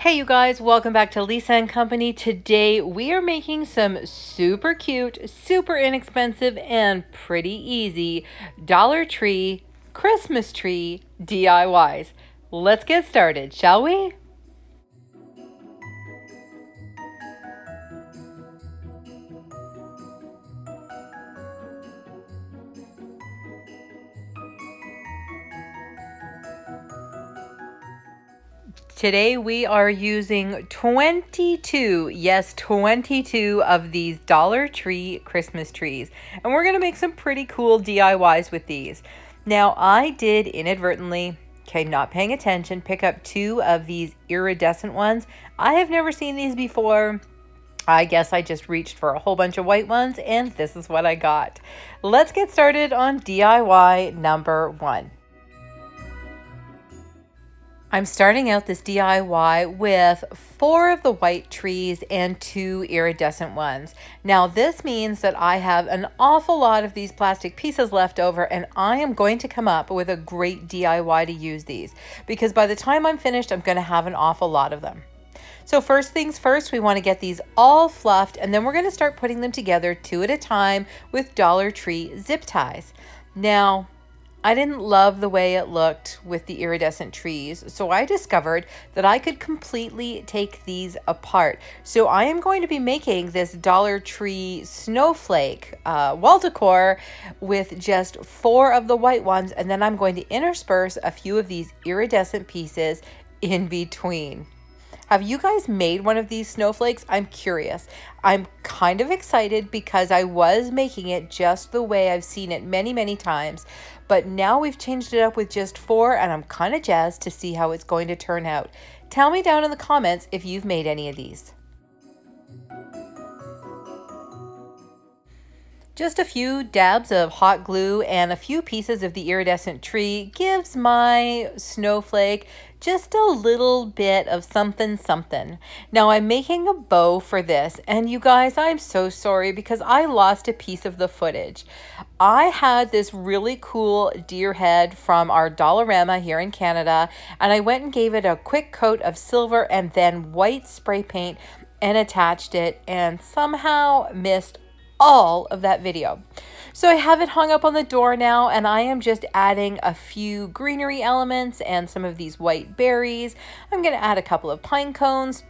Hey you guys, welcome back to Lisa and Company. Today we are making some super cute, super inexpensive, and pretty easy Dollar Tree Christmas tree DIYs. Let's get started, shall we? Today we are using 22, yes, 22 of these Dollar Tree Christmas trees. And we're going to make some pretty cool DIYs with these. Now, I did inadvertently, okay, not paying attention, pick up two of these iridescent ones. I have never seen these before. I guess I just reached for a whole bunch of white ones, and this is what I got. Let's get started on DIY number one. I'm starting out this DIY with 4 of the white trees and 2 iridescent ones. Now this means that I have an awful lot of these plastic pieces left over, and I am going to come up with a great DIY to use these because by the time I'm finished, I'm going to have an awful lot of them. So first things first, we want to get these all fluffed, and then we're going to start putting them together 2 at a time with Dollar Tree zip ties. Now, I didn't love the way it looked with the iridescent trees, so I discovered that I could completely take these apart. So I am going to be making this Dollar Tree snowflake wall decor with just 4 of the white ones, and then I'm going to intersperse a few of these iridescent pieces in between. Have you guys made one of these snowflakes? I'm curious. I'm kind of excited because I was making it just the way I've seen it many, many times. But now we've changed it up with just 4, and I'm kind of jazzed to see how it's going to turn out. Tell me down in the comments if you've made any of these. Just a few dabs of hot glue and a few pieces of the iridescent tree gives my snowflake just a little bit of something something. Now I'm making a bow for this, and you guys, I'm so sorry because I lost a piece of the footage. I had this really cool deer head from our Dollarama here in Canada, and I went and gave it a quick coat of silver and then white spray paint and attached it, and somehow missed all of that video. So I have it hung up on the door now, and I am just adding a few greenery elements and some of these white berries. I'm going to add a couple of pine cones,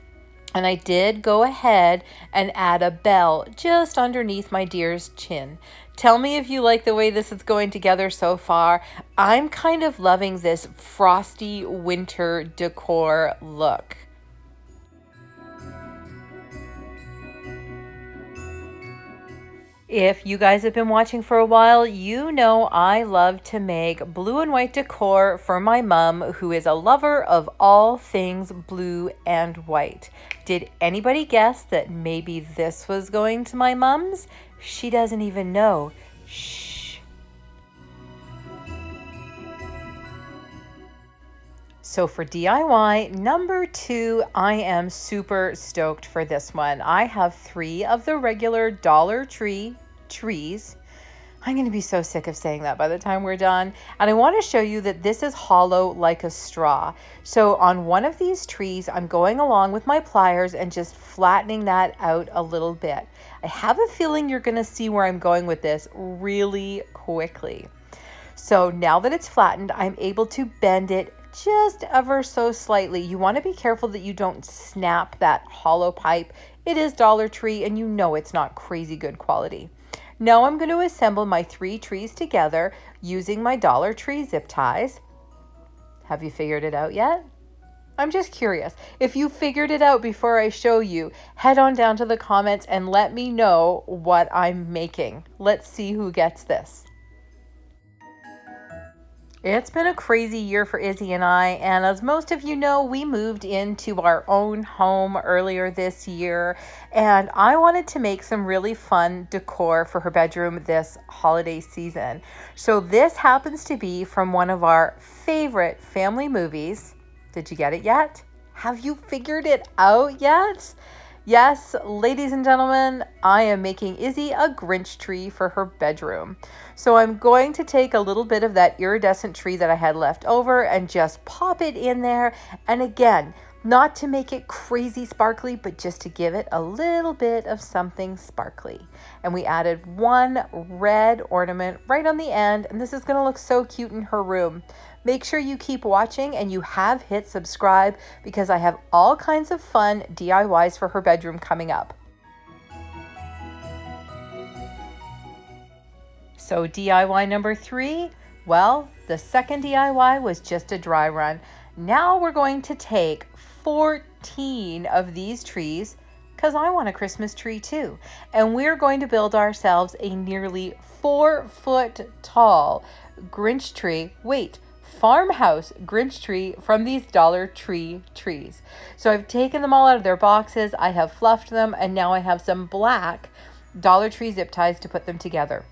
and I did go ahead and add a bell just underneath my deer's chin. Tell me if you like the way this is going together so far. I'm kind of loving this frosty winter decor look. If you guys have been watching for a while, you know I love to make blue and white decor for my mom, who is a lover of all things blue and white. Did anybody guess that maybe this was going to my mom's? She doesn't even know. Shh. So for DIY number 2, I am super stoked for this one. I have 3 of the regular Dollar Tree trees. I'm going to be so sick of saying that by the time we're done. And I want to show you that this is hollow like a straw. So on one of these trees, I'm going along with my pliers and just flattening that out a little bit. I have a feeling you're going to see where I'm going with this really quickly. So now that it's flattened, I'm able to bend it just ever so slightly. You want to be careful that you don't snap that hollow pipe. It is Dollar Tree, and you know it's not crazy good quality. Now I'm going to assemble my 3 trees together using my Dollar Tree zip ties. Have you figured it out yet? I'm just curious. If you figured it out before I show you, head on down to the comments and let me know what I'm making. Let's see who gets this. It's been a crazy year for Izzy and I, and as most of you know, we moved into our own home earlier this year, and I wanted to make some really fun decor for her bedroom this holiday season. So this happens to be from one of our favorite family movies. Did you get it yet? Have you figured it out yet? Yes, ladies and gentlemen, I am making Izzy a Grinch tree for her bedroom. So I'm going to take a little bit of that iridescent tree that I had left over and just pop it in there. And again, Not to make it crazy sparkly, but just to give it a little bit of something sparkly. And we added one red ornament right on the end, and this is going to look so cute in her room. Make sure you keep watching and you have hit subscribe because I have all kinds of fun DIYs for her bedroom coming up. So DIY number 3, well, the second DIY was just a dry run. Now we're going to take 14 of these trees, because I want a Christmas tree too. And we're going to build ourselves a nearly 4-foot tall Grinch tree. Wait, Farmhouse Grinch tree from these Dollar Tree trees. So I've taken them all out of their boxes. I have fluffed them, and now I have some black Dollar Tree zip ties to put them together.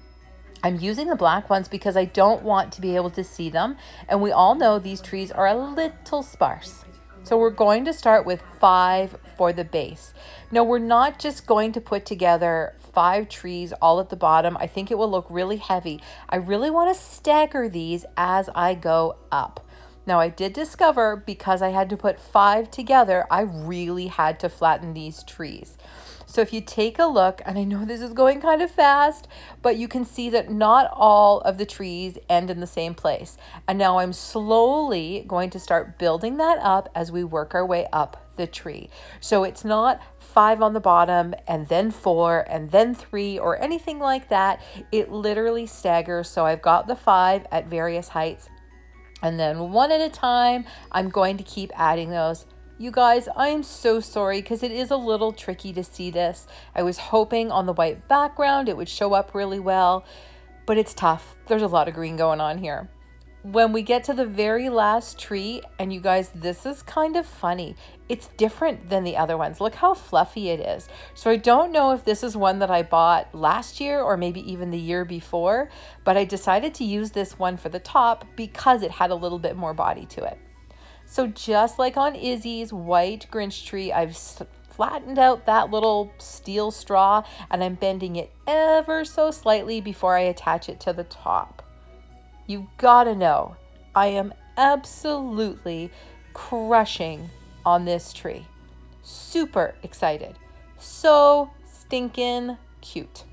I'm using the black ones because I don't want to be able to see them. And we all know these trees are a little sparse. So we're going to start with 5 for the base. Now we're not just going to put together 5 trees all at the bottom. I think it will look really heavy. I really want to stagger these as I go up. Now I did discover because I had to put 5 together, I really had to flatten these trees. So if you take a look, and I know this is going kind of fast, but you can see that not all of the trees end in the same place. And now I'm slowly going to start building that up as we work our way up the tree. So it's not 5 on the bottom and then 4 and then 3 or anything like that. It literally staggers. So I've got the 5 at various heights, and then one at a time, I'm going to keep adding those. You guys, I'm so sorry because it is a little tricky to see this. I was hoping on the white background it would show up really well, but it's tough. There's a lot of green going on here. When we get to the very last tree, and you guys, this is kind of funny. It's different than the other ones. Look how fluffy it is. So I don't know if this is one that I bought last year or maybe even the year before, but I decided to use this one for the top because it had a little bit more body to it. So just like on Izzy's white Grinch tree, I've flattened out that little steel straw and I'm bending it ever so slightly before I attach it to the top. You gotta know, I am absolutely crushing on this tree. Super excited. So stinking cute.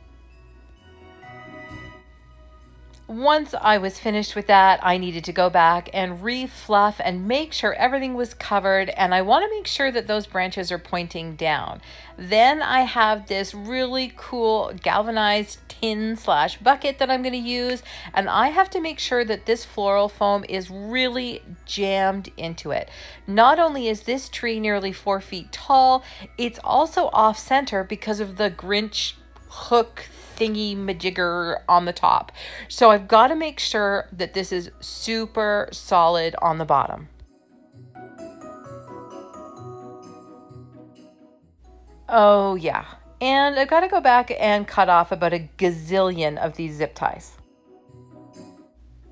Once I was finished with that, I needed to go back and re-fluff and make sure everything was covered, and I want to make sure that those branches are pointing down. Then I have this really cool galvanized tin/bucket that I'm going to use, and I have to make sure that this floral foam is really jammed into it. Not only is this tree nearly 4 feet tall, it's also off center because of the Grinch hook thingy majigger on the top. So I've got to make sure that this is super solid on the bottom. Oh yeah, and I've got to go back and cut off about a gazillion of these zip ties.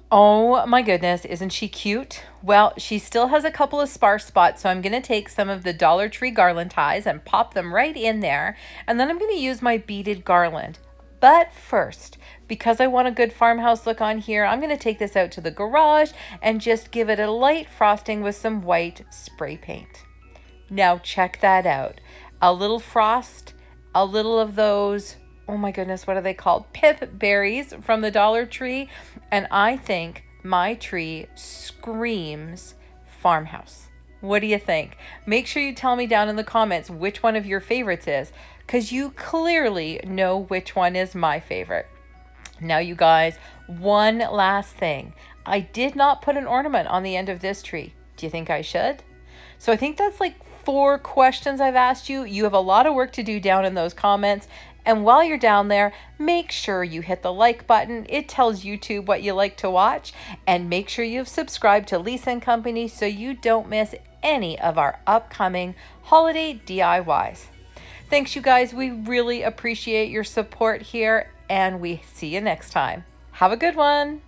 Oh my goodness, isn't she cute? Well, she still has a couple of sparse spots, so I'm going to take some of the Dollar Tree garland ties and pop them right in there, and then I'm going to use my beaded garland. But first, because I want a good farmhouse look on here, I'm going to take this out to the garage and just give it a light frosting with some white spray paint. Now check that out. A little frost, a little of those, oh my goodness, what are they called? Pip berries from the Dollar Tree. And I think my tree screams farmhouse. What do you think? Make sure you tell me down in the comments which one of your favorites is, because you clearly know which one is my favorite. Now you guys, one last thing. I did not put an ornament on the end of this tree. Do you think I should? So I think that's like 4 questions I've asked you. You have a lot of work to do down in those comments. And while you're down there, make sure you hit the like button. It tells YouTube what you like to watch. And make sure you've subscribed to Lisa & Company so you don't miss any of our upcoming holiday DIYs. Thanks, you guys. We really appreciate your support here, and we see you next time. Have a good one.